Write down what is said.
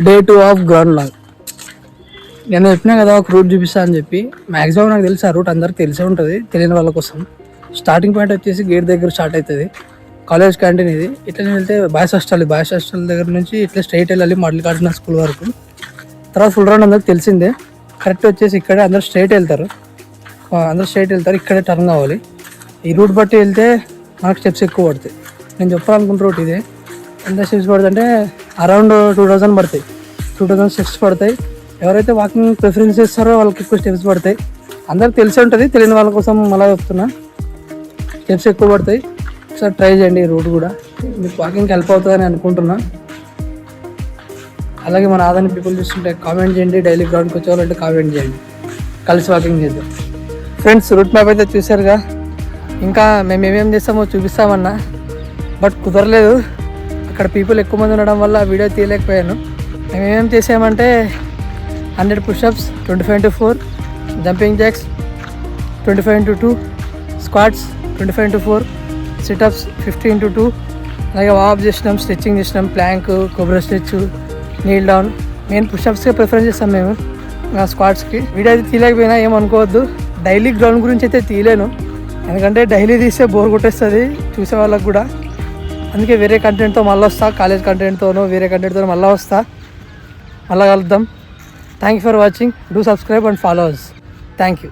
Day 2 of ground log. నేను చెప్పినా కదా ఒక రూట్ చూపిస్తా అని చెప్పి. మ్యాక్సిమం నాకు తెలుసు ఆ రూట్ అందరికి తెలిసే ఉంటుంది, తెలియని వాళ్ళ కోసం. స్టార్టింగ్ పాయింట్ వచ్చేసి గేట్ దగ్గర స్టార్ట్ అవుతుంది. కాలేజ్ క్యాంటీన్ ఇది. ఇట్లా వెళ్తే బాయ్స్ హాస్టల్ దగ్గర నుంచి ఇట్లా స్ట్రైట్ వెళ్ళాలి మల్లికార్జున స్కూల్ వరకు. తర్వాత ఫుల్ రౌండ్ అందరికి తెలిసిందే. కరెక్ట్ వచ్చేసి ఇక్కడే అందరు స్ట్రైట్ వెళ్తారు, ఇక్కడే టర్న్ కావాలి. ఈ రూట్ బట్టి వెళ్తే మనకు స్టెప్స్ ఎక్కువ పడతాయి. నేను చెప్పాలనుకున్న రూట్ ఇదే. ఎంత స్టెప్స్ పడుతుంది అంటే అరౌండ్ 2000 పడతాయి, 2000 స్టెప్స్ పడతాయి. ఎవరైతే వాకింగ్ ప్రిఫరెన్స్ చేస్తారో వాళ్ళకి ఎక్కువ స్టెప్స్ పడతాయి. అందరికి తెలిసి ఉంటుంది, తెలియని వాళ్ళ కోసం మళ్ళీ చెప్తున్నా. స్టెప్స్ ఎక్కువ పడతాయి. ఒకసారి ట్రై చేయండి. ఈ రూట్ కూడా మీకు వాకింగ్కి హెల్ప్ అవుతుందని అనుకుంటున్నా. అలాగే మన ఆదాని పీపుల్ చూస్తుంటే కామెంట్ చేయండి. డైలీ గ్రౌండ్కి వచ్చేవాళ్ళంటే కామెంట్ చేయండి, కలిసి వాకింగ్ చేద్దాం. ఫ్రెండ్స్, రూట్ మ్యాప్ అయితే చూసారుగా. ఇంకా మేము ఏమేమి చేస్తామో చూపిస్తామన్నా, బట్ కుదరలేదు. అక్కడ పీపుల్ ఎక్కువ మంది ఉండడం వల్ల వీడియో తీయలేకపోయాను. మేము ఏమేమి చేసామంటే 100 pushups, 25-4 jumping jacks, 25-2 squats, 25-4 situps, 50-2. అలాగే వార్మప్ చేసినాం, స్ట్రెచ్చింగ్ చేసినాం, plank, cobra stretch, kneel down. Main పుషప్స్కే ప్రిఫరెన్స్ చేస్తాం మేము స్క్వాట్స్కి. వీడియో అయితే తీయలేకపోయినా ఏమనుకోవద్దు. డైలీ గ్రౌండ్ గురించి అయితే తీయలేను, ఎందుకంటే డైలీ తీస్తే బోర్ కొట్టేస్తుంది చూసే వాళ్ళకి కూడా. అందుకే వేరే కంటెంట్తో మళ్ళీ వస్తా, కాలేజ్ కంటెంట్తోనో వేరే కంటెంట్తో మళ్ళీ వస్తా. మళ్ళీ కలుద్దాం. Thank you for watching. Do subscribe and follow us. Thank you.